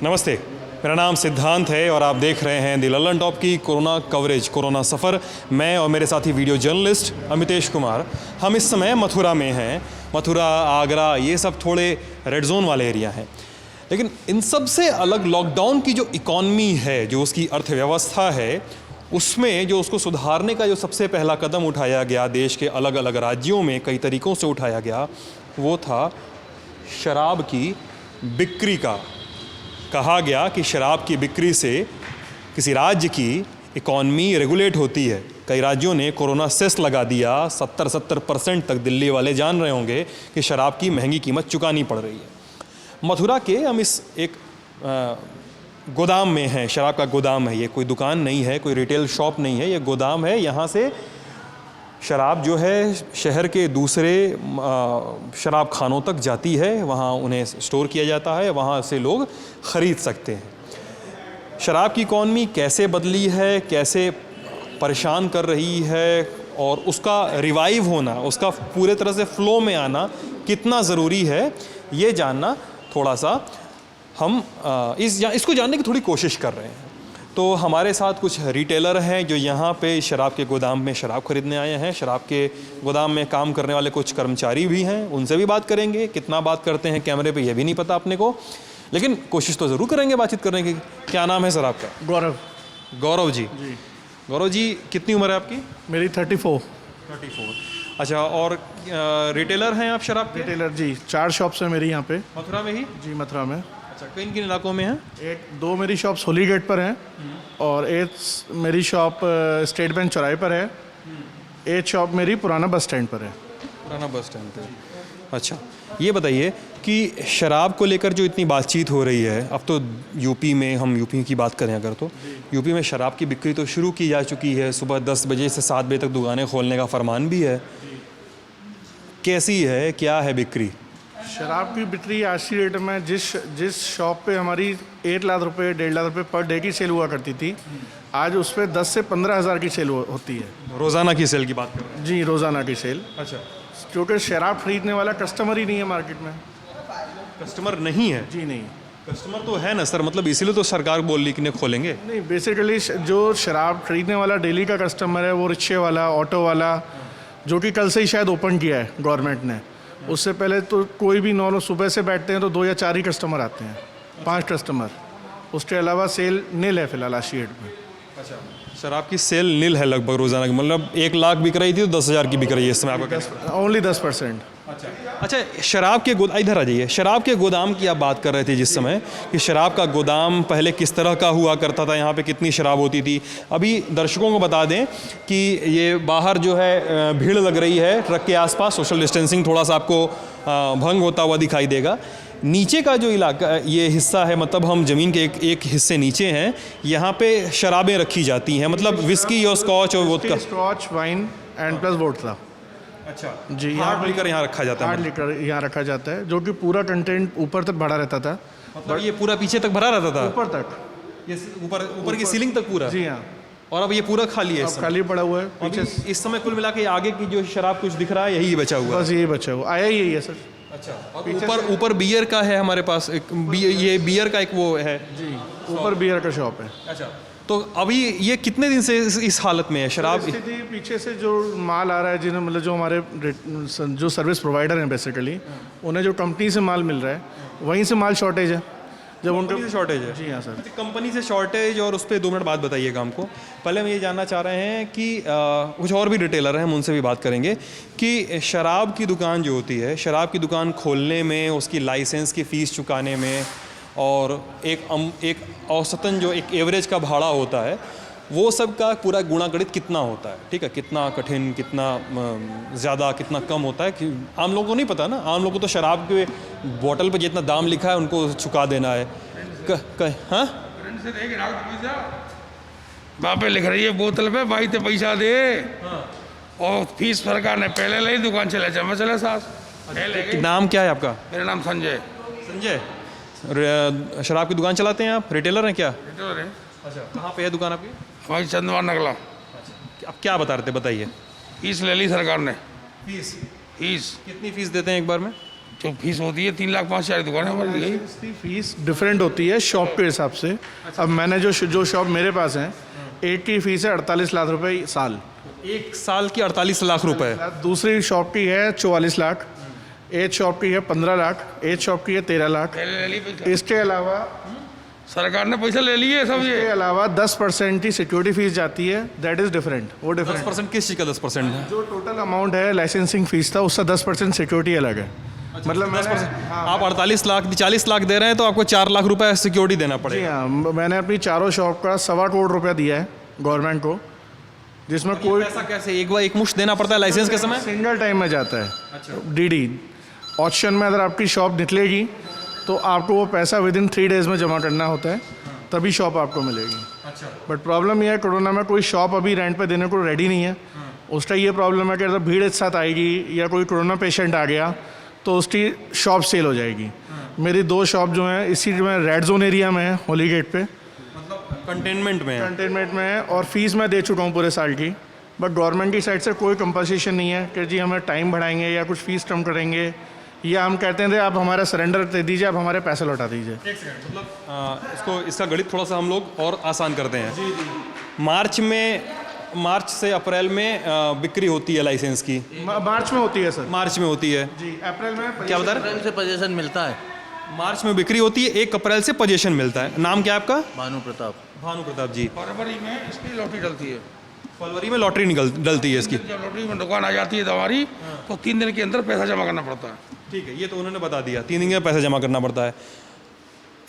नमस्ते, मेरा नाम सिद्धांत है और आप देख रहे हैं द लल्लन टॉप की कोरोना कवरेज, कोरोना सफ़र। मैं और मेरे साथी वीडियो जर्नलिस्ट अमितेश कुमार, हम इस समय मथुरा में हैं। मथुरा, आगरा, ये सब थोड़े रेड जोन वाले एरिया हैं, लेकिन इन सब से अलग लॉकडाउन की जो इकॉनमी है, जो उसकी अर्थव्यवस्था है, उसमें जो उसको सुधारने का जो सबसे पहला कदम उठाया गया, देश के अलग अलग राज्यों में कई तरीक़ों से उठाया गया, वो था शराब की बिक्री का। कहा गया कि शराब की बिक्री से किसी राज्य की इकॉनमी रेगुलेट होती है। कई राज्यों ने कोरोना सेस लगा दिया, 70% तक दिल्ली वाले जान रहे होंगे कि शराब की महंगी कीमत चुकानी पड़ रही है। मथुरा के हम इस एक गोदाम में हैं, शराब का गोदाम है। ये कोई दुकान नहीं है, कोई रिटेल शॉप नहीं है, ये गोदाम है। यहाँ से शराब जो है शहर के दूसरे शराब खानों तक जाती है, वहाँ उन्हें स्टोर किया जाता है, वहाँ से लोग ख़रीद सकते हैं। शराब की इकॉनमी कैसे बदली है, कैसे परेशान कर रही है, और उसका रिवाइव होना, उसका पूरे तरह से फ़्लो में आना कितना ज़रूरी है, ये जानना थोड़ा सा हम इसको जानने की थोड़ी कोशिश कर रहे हैं। तो हमारे साथ कुछ रिटेलर हैं जो यहाँ पे शराब के गोदाम में शराब ख़रीदने आए हैं। शराब के गोदाम में काम करने वाले कुछ कर्मचारी भी हैं, उनसे भी बात करेंगे। कितना बात करते हैं कैमरे पे ये भी नहीं पता अपने को, लेकिन कोशिश तो ज़रूर करेंगे बातचीत करने की। क्या नाम है सर आपका? गौरव। गौरव जी। गौरव जी, कितनी उम्र है आपकी? मेरी 34। अच्छा, और रिटेलर हैं आप शराब के? रिटेलर जी, 4 शॉप्स हैं मेरी यहाँ पे। मथुरा में ही? जी, मथुरा में। अच्छा, किन किन इलाकों में हैं? 2 मेरी शॉप्स होली गेट पर हैं और 1 मेरी शॉप स्टेट बैंक चौराहे पर है। 1 शॉप मेरी पुराना बस स्टैंड पर है। पुराना बस स्टैंड पे। अच्छा, ये बताइए कि शराब को लेकर जो इतनी बातचीत हो रही है, अब तो यूपी में, हम यूपी की बात करें अगर, तो यूपी में शराब की बिक्री तो शुरू की जा चुकी है। सुबह 10 बजे से 7 बजे तक दुकानें खोलने का फरमान भी है। कैसी है, क्या है बिक्री? शराब की बिक्री आज की डेट में जिस शॉप पे हमारी 1 लाख रुपये, 1.5 लाख रुपये पर डे की सेल हुआ करती थी, आज उस पर 10 से 15 हज़ार की सेल होती है। रोज़ाना की सेल की बात कर रहे हैं? जी, रोज़ाना की सेल। अच्छा, क्योंकि शराब खरीदने वाला कस्टमर ही नहीं है मार्केट में। कस्टमर नहीं है? जी नहीं। कस्टमर तो है ना सर, मतलब इसीलिए तो सरकार बोल रही कि नहीं खोलेंगे। नहीं, बेसिकली जो शराब खरीदने वाला डेली का कस्टमर है, वो रिक्शे वाला, ऑटो वाला, जो कि कल से ही शायद ओपन किया है गवर्नमेंट ने। उससे पहले तो कोई भी नॉर्मल सुबह से बैठते हैं तो 2 या 4 ही कस्टमर आते हैं, 5 कस्टमर। उसके अलावा सेल नील है फिलहाल आज की डेट में। अच्छा, शराब की सेल नील है लगभग रोज़ाना की, मतलब 1 लाख बिक रही थी तो 10,000 की बिक रही है इस समय आपका? ओनली 10%। अच्छा, शराब के इधर आ जाइए। शराब के गोदाम की आप बात कर रहे थे जिस समय, कि शराब का गोदाम पहले किस तरह का हुआ करता था, यहाँ पे कितनी शराब होती थी। अभी दर्शकों को बता दें कि ये बाहर जो है भीड़ लग रही है ट्रक के आसपास, सोशल डिस्टेंसिंग थोड़ा सा आपको भंग होता हुआ दिखाई देगा। नीचे का जो इलाका, ये हिस्सा है, मतलब हम ज़मीन के एक हिस्से नीचे हैं, यहाँ पे शराबें रखी जाती हैं, मतलब विस्की और स्कॉच और vodka. Scotch, wine and plus vodka. अच्छा जी, हार्ड लिकर यहाँ रखा जाता है? हार्ड लिकर यहाँ रखा जाता है, जो कि पूरा कंटेंट ऊपर तक भरा रहता था। मतलब ये पूरा पीछे तक भरा रहता था? ऊपर तक, ये ऊपर की सीलिंग तक पूरा? जी हाँ। और अब ये पूरा खाली है? खाली पड़ा हुआ है पीछे। इस समय कुल मिला के आगे की जो शराब कुछ दिख रहा है, यही बचा हुआ है? बस यही बचा हुआ, आया ही है सर। अच्छा, और ऊपर बियर का है हमारे पास एक, ये बियर का एक वो है जी, ऊपर बियर का शॉप है। अच्छा, तो अभी ये कितने दिन से इस हालत में है शराब? स्थिति पीछे से जो माल आ रहा है, जिन्हें मतलब जो हमारे जो सर्विस प्रोवाइडर हैं बेसिकली, उन्हें जो कंपनी से माल मिल रहा है, वहीं से माल शॉर्टेज है। जब उनके से शॉर्टेज है? जी हाँ सर। कंपनी से शॉर्टेज, और उस पर 2 मिनट बाद बताइएगा हमको। पहले हम ये जानना चाह रहे हैं कि कुछ और भी रिटेलर हैं, हम उनसे भी बात करेंगे कि शराब की दुकान जो होती है, शराब की दुकान खोलने में, उसकी लाइसेंस की फ़ीस चुकाने में, और एक औसतन जो एक एवरेज का भाड़ा होता है, वो सब का पूरा गुणागणित कितना होता है, ठीक है, कितना कठिन, कितना ज़्यादा, कितना कम होता है, कि आम लोगों को नहीं पता ना। आम लोगों को तो शराब के बोतल पे जितना दाम लिखा है उनको चुका देना है। हाँ, वहाँ पे लिख रही है बोतल पे, भाई तो पैसा दे। हाँ। और फीस सरकार ने पहले ली, दुकान चले जमा चले साथ। नाम क्या है आपका? मेरा नाम संजय। संजय, शराब की दुकान चलाते हैं आप? रिटेलर हैं क्या? रिटेलर है। अच्छा, कहाँ पे है दुकान आपकी? हमारी चंदवा नगला। अच्छा, अब क्या बता रहे थे, बताइए। फीस ले ली सरकार ने। फीस? फीस कितनी फ़ीस देते हैं एक बार में? जो फीस होती है 3,05,000 दुकानें हमारी गई। इसकी फीस डिफरेंट होती है शॉप के हिसाब से। अब मैंने जो शॉप मेरे पास है, एक की फीस है 48 लाख रुपए साल, एक साल की 48 लाख रुपए। दूसरी शॉप की है 44 लाख, एक शॉप की है 15 लाख, एक शॉप की है 13 लाख। ले ली पैसा, इसके अलावा सरकार ने पैसा ले लिए सब ये। इसके अलावा 10% की सिक्योरिटी फीस जाती है, दैट इज़ डिफरेंट। वो डिफरेंट 10% किस चीज़ का 10% है? जो टोटल अमाउंट है लाइसेंसिंग फीस था उसका 10% सिक्योरिटी अलग है। मतलब 10%। आप 48 लाख 40 लाख दे रहे हैं तो आपको 4 लाख रुपए सिक्योरिटी देना जी पड़ेगा। हाँ, मैंने अपनी चारों शॉप का 1.25 करोड़ रुपया दिया है गवर्नमेंट को, जिसमें कोई पैसा कैसे एक मुश्त देना पड़ता है लाइसेंस के समय? सिंगल टाइम में जाता है। डीडी ऑप्शन में अगर आपकी शॉप निकलेगी तो आपको वो पैसा विद इन 3 डेज में जमा करना होता है, तभी शॉप आपको मिलेगी। बट प्रॉब्लम यह है कोरोना में कोई शॉप अभी रेंट पे देने को रेडी नहीं है। उसका ये प्रॉब्लम है कि अगर भीड़ एक साथ आएगी या कोई कोरोना पेशेंट आ गया तो उसकी शॉप सेल हो जाएगी। मेरी 2 शॉप जो हैं इसी में रेड जोन एरिया में है, होली गेट पे, मतलब कंटेनमेंट में है। कंटेनमेंट में है, और फीस मैं दे चुका हूँ पूरे साल की। बट गवर्नमेंट की साइड से कोई कंपनसेशन नहीं है कि जी हमें टाइम बढ़ाएंगे या कुछ फीस कम करेंगे, या हम कहते हैं आप हमारा सरेंडर दे दीजिए, आप हमारे पैसे लौटा दीजिए। एक सेकंड, मतलब इसका गणित थोड़ा सा हम लोग और आसान करते हैं। मार्च से अप्रैल में बिक्री होती है लाइसेंस की। मार्च में होती है सर। मार्च में होती है जी, अप्रैल में क्या बता रहे? अप्रैल से पोजीशन मिलता है। मार्च में बिक्री होती है, 1 अप्रैल से पोजीशन मिलता है। नाम क्या है आपका? भानु प्रताप। भानु प्रताप जी। फरवरी में इसकी लॉटरी डलती है। फरवरी में लॉटरी डलती है इसकी। जब लॉटरी में दुकान आ जाती है तो हमारी, तो 3 दिन के अंदर पैसा जमा करना पड़ता है। ठीक है, ये तो उन्होंने बता दिया, 3 दिन का पैसा जमा करना पड़ता है।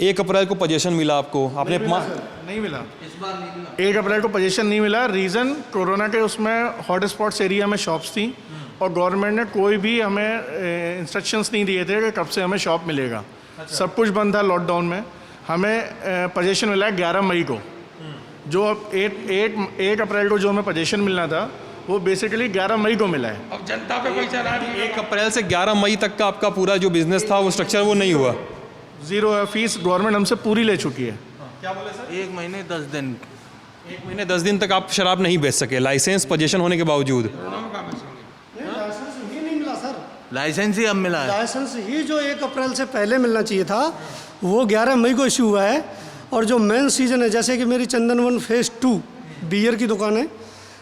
1 अप्रैल को पोजीशन मिला आपको, आपने नहीं मिला, इस बार नहीं मिला। 1 अप्रैल को पोजीशन नहीं मिला। रीज़न कोरोना के उसमें हॉट स्पॉट्स एरिया में शॉप्स थी और गवर्नमेंट ने कोई भी हमें इंस्ट्रक्शंस नहीं दिए थे कि कब से हमें शॉप मिलेगा। सब कुछ बंद था लॉकडाउन में। हमें पोजीशन मिला 11 मई को। जो अब 1 अप्रैल को जो हमें पोजीशन मिलना था वो बेसिकली 11 मई को मिला है। अब जनता पे पैसा ना दिए। 1 अप्रैल से 11 मई तक का आपका पूरा जो बिजनेस था वो स्ट्रक्चर वो नहीं हुआ। ज़ीरो है, फीस गवर्नमेंट हमसे पूरी ले चुकी है। क्या बोले सर? 1 महीने 10 दिन। 1 महीने 10 दिन तक आप शराब नहीं बेच सके, लाइसेंस पोजीशन होने के बावजूद। लाइसेंस ही नहीं मिला सर। लाइसेंस ही अब मिला है। लाइसेंस ही जो 1 अप्रैल से पहले मिलना चाहिए था वो 11 मई को इशू हुआ है। और जो मेन सीजन है, जैसे कि मेरी चंदनवन फेज़ 2 बियर की दुकान है,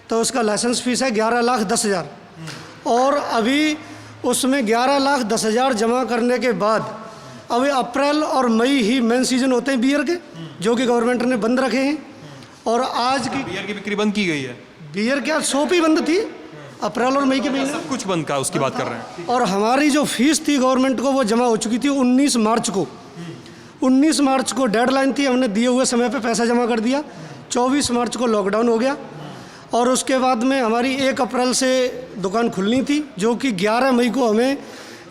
तो उसका लाइसेंस फीस है 11,10,000। और अभी उसमें 11,10,000 जमा करने के बाद अभी अप्रैल और मई ही मेन सीजन होते हैं बियर के, जो कि गवर्नमेंट ने बंद रखे हैं। और आज की बियर की बिक्री बंद की गई है। बियर क्या शॉप ही बंद थी अप्रैल और मई के महीने। सब कुछ बंद का, उसकी बात कर रहे हैं। और हमारी जो फीस थी गवर्नमेंट को वो जमा हो चुकी थी 19 मार्च को। 19 मार्च को डेडलाइन थी, हमने दिए हुए समय पे पैसा जमा कर दिया। 24 मार्च को लॉकडाउन हो गया और उसके बाद में हमारी 1 अप्रैल से दुकान खुलनी थी, जो कि 11 मई को हमें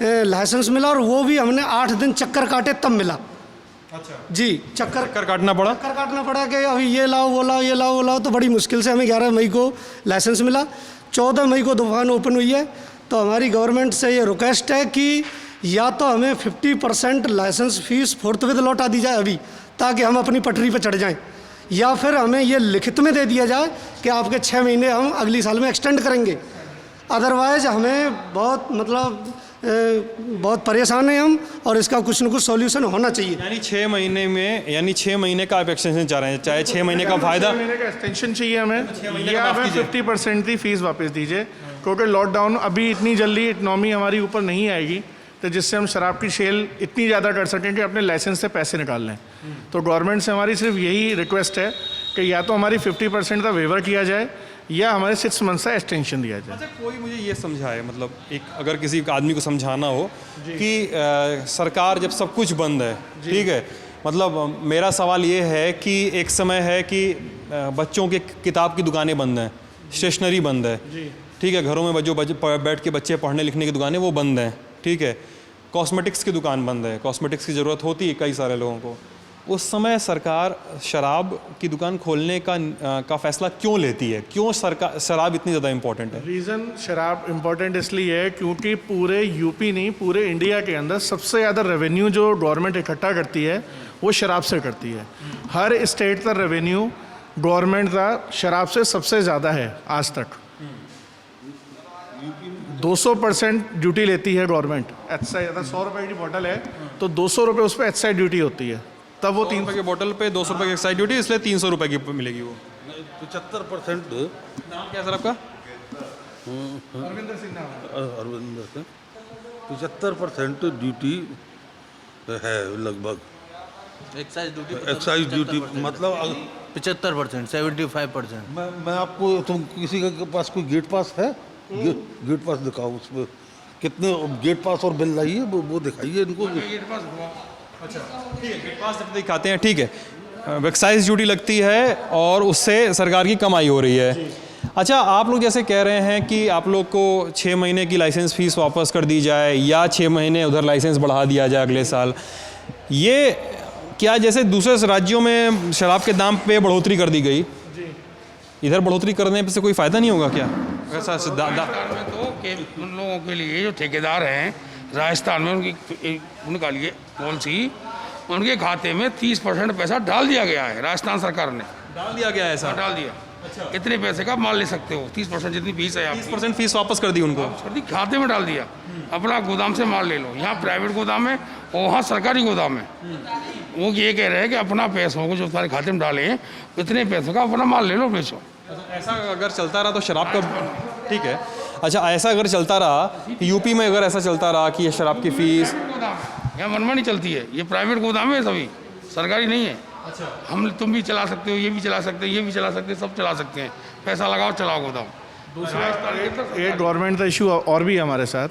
लाइसेंस मिला। और वो भी हमने 8 दिन चक्कर काटे तब मिला। अच्छा, जी, चक्कर काटना पड़ा। काटना पड़ा कि अभी ये लाओ वो लाओ ये लाओ वो लाओ, तो बड़ी मुश्किल से हमें 11 मई को लाइसेंस मिला। 14 मई को दुकान ओपन हुई है। तो हमारी गवर्नमेंट से ये रिक्वेस्ट है कि या तो हमें 50% लाइसेंस फीस फोर्थविथ लौटा दी जाए अभी, ताकि हम अपनी पटरी पर चढ़ जाएं, या फिर हमें ये लिखित में दे दिया जाए कि आपके 6 महीने हम अगली साल में एक्सटेंड करेंगे। अदरवाइज़ हमें बहुत परेशान हैं हम, और इसका कुछ न कुछ सॉल्यूशन होना चाहिए। यानी 6 महीने में, यानी 6 महीने का आप एक्सटेंशन चाह रहे हैं, चाहे 6 महीने का फायदा। 6 महीने का एक्सटेंशन चाहिए हमें, महीने या का माफ हमें कीजिए। 50% की फीस वापस दीजिए, क्योंकि लॉकडाउन अभी इतनी जल्दी इकनॉमी हमारी ऊपर नहीं आएगी तो जिससे हम शराब की सेल इतनी ज़्यादा कर सकें कि अपने लाइसेंस से पैसे निकाल लें। तो गवर्नमेंट से हमारी सिर्फ यही रिक्वेस्ट है कि या तो हमारी 50% का वेवर किया जाए या हमारे 6 मंथ का एक्सटेंशन दिया जाए। अच्छा, कोई मुझे ये समझाए, मतलब एक अगर किसी आदमी को समझाना हो कि सरकार जब सब कुछ बंद है, ठीक है, मतलब मेरा सवाल ये है कि एक समय है कि बच्चों के किताब की दुकानें बंद हैं, स्टेशनरी बंद है, ठीक है, घरों में जो बैठ के बच्चे पढ़ने लिखने की दुकानें वो बंद हैं, ठीक है, कॉस्मेटिक्स की दुकान बंद है, कॉस्मेटिक्स की ज़रूरत होती है कई सारे लोगों को। उस समय सरकार शराब की दुकान खोलने का फैसला क्यों लेती है? क्यों शराब इतनी ज़्यादा इम्पोर्टेंट है? रीज़न शराब इम्पोर्टेंट इसलिए है क्योंकि पूरे यूपी नहीं, पूरे इंडिया के अंदर सबसे ज़्यादा रेवेन्यू जो गवर्नमेंट इकट्ठा करती है वो शराब से करती है। हर स्टेट का रेवेन्यू गवर्नमेंट का शराब से सबसे ज़्यादा है आज तक। 200% ड्यूटी लेती है गवर्नमेंट। एक्साइज अगर 100 रुपये की बॉटल है तो 200 रुपये उस पर एक्साइज ड्यूटी होती है, तब वो 3 रुपये की बोतल पे 200 रुपये की एक्साइज ड्यूटी, इसलिए 300 रुपये की मिलेगी वो। 75% नाम क्या है सर आपका? अरविंदर से 75% ड्यूटी है लगभग। एक्साइज ड्यूटी मतलब 75%, 75%। मैं आपको, तुम किसी के पास कोई गेट पास है? गेट पास दिखाओ, उसमें कितने गेट पास और बिल लाइए, वो दिखाइए इनको। अच्छा ठीक है, गेट पास दिखाते हैं, ठीक है। एक्साइज ड्यूटी लगती है और उससे सरकार की कमाई हो रही है। अच्छा, आप लोग जैसे कह रहे हैं कि आप लोग को 6 महीने की लाइसेंस फीस वापस कर दी जाए या 6 महीने उधर लाइसेंस बढ़ा दिया जाए अगले साल, ये क्या जैसे दूसरे राज्यों में शराब के दाम पे बढ़ोतरी कर दी गई, इधर बढ़ोतरी करने से कोई फ़ायदा नहीं होगा क्या? ऐसा राजस्थान में तो उन लोगों के लिए जो ठेकेदार हैं राजस्थान में, उनका लिए पॉलिसी, उनके खाते में 30% पैसा डाल दिया गया है। राजस्थान सरकार ने डाल दिया गया है ऐसा? डाल दिया। इतने पैसे का माल ले सकते हो, 30% जितनी फीस है आपकी, 30% फीस वापस कर दी उनको, खाते में डाल दिया। अपना गोदाम से माल ले लो, यहाँ प्राइवेट गोदाम है और वहाँ सरकारी गोदाम है। वो ये कह रहे हैं कि अपना पैसों को जो तुम्हारे खाते में डाले हैं इतने पैसों का अपना माल ले लो, बेचो। ऐसा अगर चलता रहा तो शराब का, ठीक है। अच्छा, ऐसा अगर चलता रहा यूपी में, अगर ऐसा चलता रहा कि ये शराब की फीस, यहाँ मनमानी चलती है, ये प्राइवेट गोदाम है सभी, सरकारी नहीं है। हम तुम भी चला सकते हो, ये भी चला सकते हो, ये भी चला सकते हैं, सब चला सकते हैं, पैसा लगाओ चलाओ गोदाम। दूसरा एक गवर्नमेंट का इशू और भी है हमारे साथ,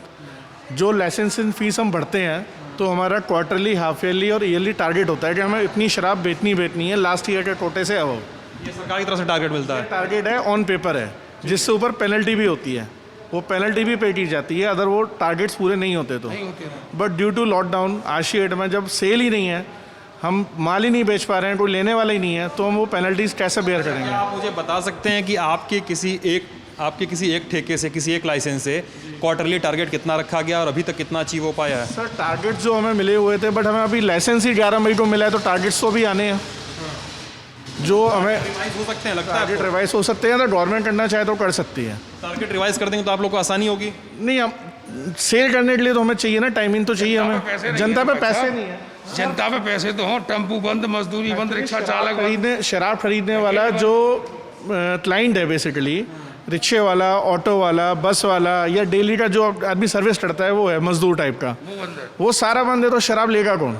जो लाइसेंसिंग फीस हम भरते हैं तो हमारा क्वार्टरली, हाफ ईयरली और ईयरली टारगेट होता है कि हमें इतनी शराब बेचनी है लास्ट ईयर के कोटे से अबव। ये सरकार की तरफ से टारगेट मिलता है? टारगेट है, ऑन पेपर है, जिससे ऊपर पेनल्टी भी होती है, वो पेनल्टी भी पे की जाती है अगर वो टारगेट्स पूरे नहीं होते तो। बट ड्यू टू लॉकडाउन आज की डेट में जब सेल ही नहीं है, हम माल ही नहीं बेच पा रहे हैं, कोई लेने वाला ही नहीं है, तो हम वो पेनल्टीज कैसे बेयर करेंगे? आप मुझे बता सकते हैं कि आपके किसी एक ठेके से, किसी एक लाइसेंस से क्वार्टरली टारगेट कितना रखा गया और अभी तक कितना अचीव हो पाया है? सर टारगेट जो हमें मिले हुए थे, बट हमें अभी लाइसेंस ही 11 मई को मिला है, तो टारगेट्स तो भी आने हैं जो हमें रिवाइज हो सकते हैं, लगता है टारगेट रिवाइज हो सकते हैं। तो गवर्नमेंट करना चाहे तो कर सकती है। टारगेट रिवाइज कर देंगे तो आप लोग को आसानी होगी? नहीं, हम सेल करने के लिए तो हमें चाहिए ना, टाइमिंग तो चाहिए हमें। जनता पे पैसे नहीं है, जनता पे पैसे तो हों, टेम्पू बंद, मजदूरी बंद, रिक्शा चालक बंद। शराब खरीदने वाला जो क्लाइंट है बेसिकली, रिक्शे वाला, ऑटो वाला, बस वाला या डेली का जो आदमी सर्विस करता है, वो है मजदूर टाइप का, वो सारा बंद है। तो शराब लेगा कौन?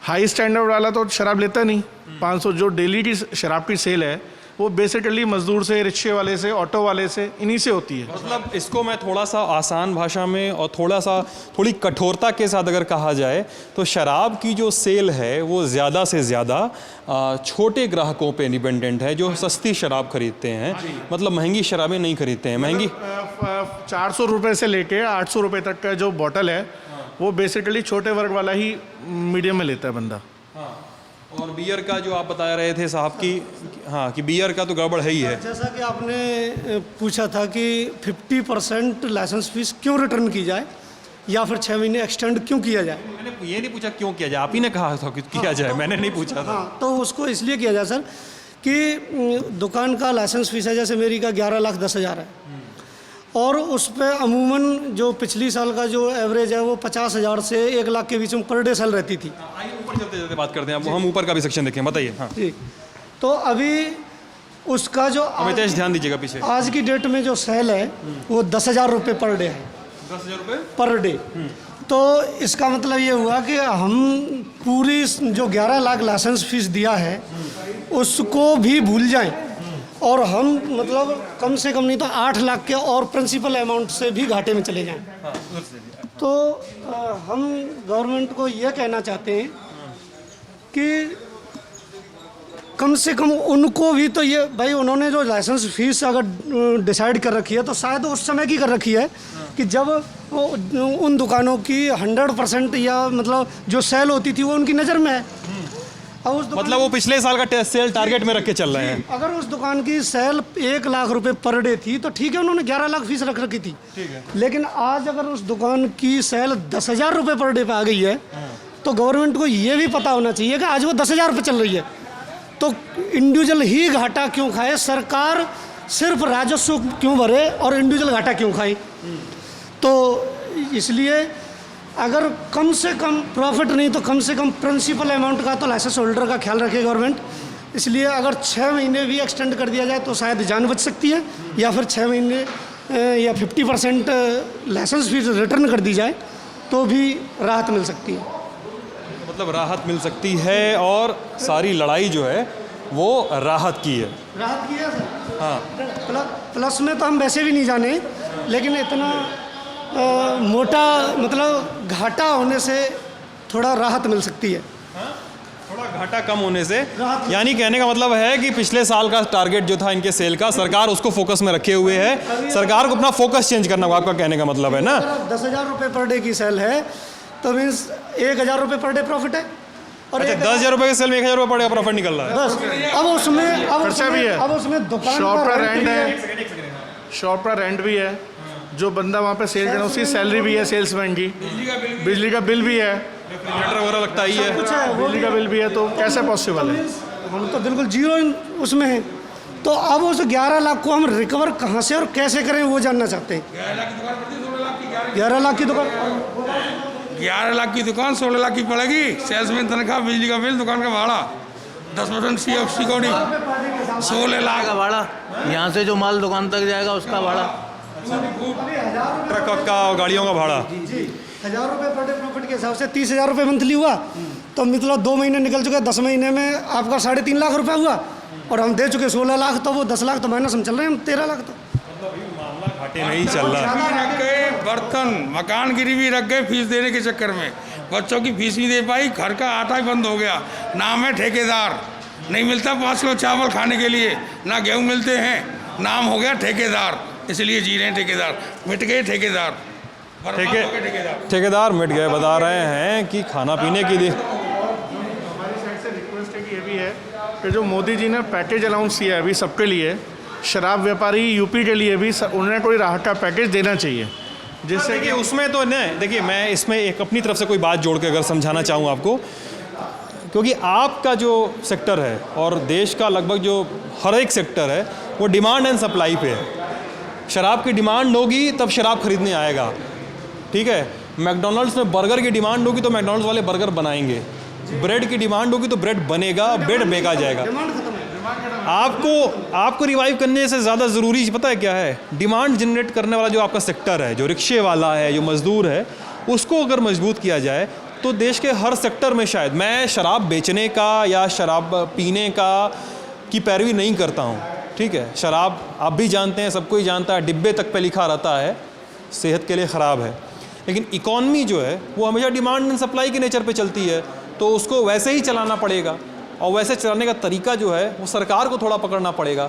हाई स्टैंडर्ड वाला तो शराब लेता नहीं। 500 जो डेली की शराब की सेल है वो बेसिकली मजदूर से, रिक्शे वाले से, ऑटो वाले से, इन्हीं से होती है। मतलब इसको मैं थोड़ा सा आसान भाषा में और थोड़ी कठोरता के साथ अगर कहा जाए तो शराब की जो सेल है वो ज़्यादा से ज़्यादा छोटे ग्राहकों पे डिपेंडेंट है, जो सस्ती शराब खरीदते हैं, मतलब महंगी शराबें नहीं खरीदते हैं। महंगी 400 रुपये से लेके 800 रुपये तक का जो बॉटल है वो बेसिकली छोटे वर्ग वाला ही मीडियम में लेता है बंदा। और बियर का जो आप बता रहे थे साहब की, हाँ, कि बियर का तो गड़बड़ है ही है। जैसा कि आपने पूछा था कि 50% लाइसेंस फीस क्यों रिटर्न की जाए या फिर 6 महीने एक्सटेंड क्यों किया जाए। मैंने ये नहीं पूछा क्यों किया जाए, आप ही ने कहा था कि किया जाए, मैंने नहीं पूछा था। हाँ, तो उसको इसलिए किया जाए सर कि दुकान का लाइसेंस फीस है, जैसे मेरी का 11,10,000 है, और उस पर अमूमन जो पिछली साल का जो एवरेज है वो 50,000 से 1 लाख के बीच में पर डे सेल रहती थी। ऊपर चलते चलते बात करते हैं, अब हम ऊपर का भी सेक्शन देखें, बताइए। हाँ जी, तो अभी उसका जो अमितेश ध्यान दीजिएगा पीछे, आज की डेट में जो सेल है वो 10,000 रुपये पर डे है। 10,000 रुपये पर डे। तो इसका मतलब ये हुआ कि हम पूरी जो 11 लाख लाइसेंस फीस दिया है उसको भी भूल जाएं और हम मतलब कम से कम नहीं तो 8 लाख के और प्रिंसिपल अमाउंट से भी घाटे में चले जाएं। तो हम गवर्नमेंट को ये कहना चाहते हैं कि कम से कम उनको भी तो ये भाई, उन्होंने जो लाइसेंस फीस अगर डिसाइड कर रखी है तो शायद उस समय की कर रखी है कि जब उन दुकानों की 100% या मतलब जो सेल होती थी वो उनकी नज़र में है। अब उस मतलब वो पिछले साल का सेल टारगेट में रख के चल रहे हैं। अगर उस दुकान की सेल 1 लाख रुपए पर डे थी तो ठीक है, उन्होंने 11 लाख फीस रख रखी थी, ठीक है। लेकिन आज अगर उस दुकान की सेल 10,000 रुपये पर डे पे आ गई है तो गवर्नमेंट को ये भी पता होना चाहिए कि आज वो 10,000 पे चल रही है, तो इंडिविजुअल ही घाटा क्यों खाए। सरकार सिर्फ राजस्व क्यों भरे और इंडिविजुअल घाटा क्यों खाए। तो इसलिए अगर कम से कम प्रॉफिट नहीं तो कम से कम प्रिंसिपल अमाउंट का तो लाइसेंस होल्डर का ख्याल रखे गवर्नमेंट। इसलिए अगर 6 महीने भी एक्सटेंड कर दिया जाए तो शायद जान बच सकती है, या फिर 6 महीने या 50% लाइसेंस फीस रिटर्न कर दी जाए तो भी राहत मिल सकती है। मतलब राहत मिल सकती है और सारी लड़ाई जो है वो राहत की है। राहत की है सर। हाँ, प्लस में तो हम वैसे भी नहीं जाने, लेकिन इतना मोटा मतलब घाटा होने से थोड़ा राहत मिल सकती है। थोड़ा घाटा कम होने से, यानी कहने का मतलब है कि पिछले साल का टारगेट जो था इनके सेल का, सरकार उसको फोकस में रखे हुए है। सरकार को अपना फोकस चेंज करना होगा, आपका कहने का मतलब है ना। 10,000 रुपये पर डे की सेल है तो मीन्स 1,000 रुपये पर डे प्रॉफिट है। और अच्छा, 10,000 रुपये के सेल में 1,000 रुपये पर डे का प्रॉफिट निकल रहा है। बस अब उसमें दुकान शॉप का रेंट है, है, शॉप का रेंट भी है, जो बंदा वहाँ पे सेल करना उसकी सैलरी भी है, सेल्समैन की बिजली का बिल भी है, रेफ्रिजरेटर वगैरह लगता ही है, कुछ है वो बिजली का बिल भी है। तो कैसे पॉसिबल है? हम तो बिल्कुल जीरो उसमें है। तो अब उस 11 लाख को हम रिकवर कहाँ से और कैसे करें वो जानना चाहते हैं। 11 लाख की दुकान 11 लाख की दुकान 16 लाख की पड़ेगी। सेल्समैन तनख्वाह, बिजली का बिल, दुकान का भाड़ा, 10% CFC कोडी, 16 लाख का भाड़ा, यहाँ से जो माल दुकान तक जाएगा उसका भाड़ा, ट्रक का, गाड़ियों का भाड़ा। 1,000 रुपये पर डे प्रॉफिट के हिसाब से 30,000 रुपये मंथली हुआ, तो मतलब 2 महीने निकल चुके, 10 महीने में आपका 3.5 लाख रुपया हुआ और हम दे चुके 16 लाख, तो वो 10 लाख तो माइनस हम चल रहे हैं, हम 13 लाख तो घाटे में ही चल रहा है। रख गए, बर्तन मकान गिरवी रख गए फीस देने के चक्कर में, बच्चों की फीस नहीं दे पाई, घर का आटा ही बंद हो गया। नाम है ठेकेदार, नहीं मिलता 5 किलो चावल खाने के लिए, ना गेहूँ मिलते हैं, नाम हो गया ठेकेदार, इसलिए जी रहे हैं ठेकेदार। मिट गए ठेकेदार, ठेकेदार मिट गए। बता रहे हैं कि खाना पीने की हमारी साइड से रिक्वेस्ट है कि ये भी है कि जो मोदी जी ने पैकेज अनाउंस किया है अभी सबके लिए, शराब व्यापारी यूपी के लिए भी उन्हें कोई राहत का पैकेज देना चाहिए, जिससे कि उसमें तो नहीं। देखिए, मैं इसमें एक अपनी तरफ से कोई बात जोड़ के अगर समझाना चाहूँ आपको, क्योंकि आपका जो सेक्टर है और देश का लगभग जो हर एक सेक्टर है वो डिमांड एंड सप्लाई पे है। शराब की डिमांड होगी तब शराब खरीदने आएगा, ठीक है। मैकडॉनल्ड्स में बर्गर की डिमांड होगी तो मैकडॉनल्ड्स वाले बर्गर बनाएंगे, ब्रेड की डिमांड होगी तो ब्रेड बनेगा, ब्रेड बेचा जाएगा। आपको रिवाइव करने से ज़्यादा ज़रूरी पता है क्या है? डिमांड जनरेट करने वाला जो आपका सेक्टर है, जो रिक्शे वाला है, जो मज़दूर है, उसको अगर मजबूत किया जाए तो देश के हर सेक्टर में, शायद मैं शराब बेचने का या शराब पीने का की पैरवी नहीं करता हूँ, ठीक है। शराब आप भी जानते हैं, सबको ही जानता है, डिब्बे तक पे लिखा रहता है सेहत के लिए ख़राब है। लेकिन इकॉनमी जो है वो हमेशा डिमांड एंड सप्लाई के नेचर पे चलती है, तो उसको वैसे ही चलाना पड़ेगा और वैसे चलाने का तरीका जो है वो सरकार को थोड़ा पकड़ना पड़ेगा।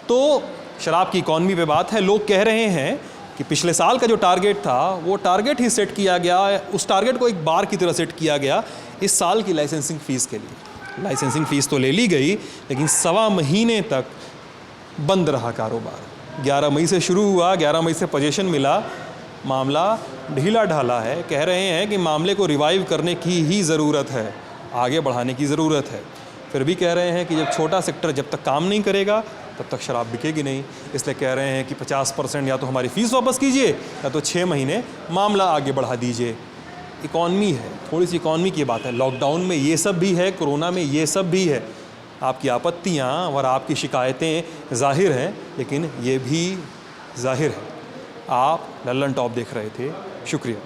तो शराब की इकॉनमी पे बात है। लोग कह रहे हैं कि पिछले साल का जो टारगेट था वो टारगेट ही सेट किया गया, उस टारगेट को एक बार की तरह सेट किया गया इस साल की लाइसेंसिंग फ़ीस के लिए। लाइसेंसिंग फ़ीस तो ले ली गई, लेकिन 1.25 महीने तक बंद रहा कारोबार। 11 मई से शुरू हुआ, 11 मई से पोजीशन मिला, मामला ढीला ढाला है। कह रहे हैं कि मामले को रिवाइव करने की ही ज़रूरत है, आगे बढ़ाने की ज़रूरत है। फिर भी कह रहे हैं कि जब छोटा सेक्टर जब तक काम नहीं करेगा तब तक शराब बिकेगी नहीं। इसलिए कह रहे हैं कि 50% या तो हमारी फ़ीस वापस कीजिए या तो 6 महीने मामला आगे बढ़ा दीजिए। इकॉनमी है, थोड़ी सी इकॉनमी की बात है। लॉकडाउन में ये सब भी है, कोरोना में ये सब भी है। आपकी आपत्तियाँ और आपकी शिकायतें ज़ाहिर हैं, लेकिन ये भी ज़ाहिर है। आप लल्लन टॉप देख रहे थे, शुक्रिया।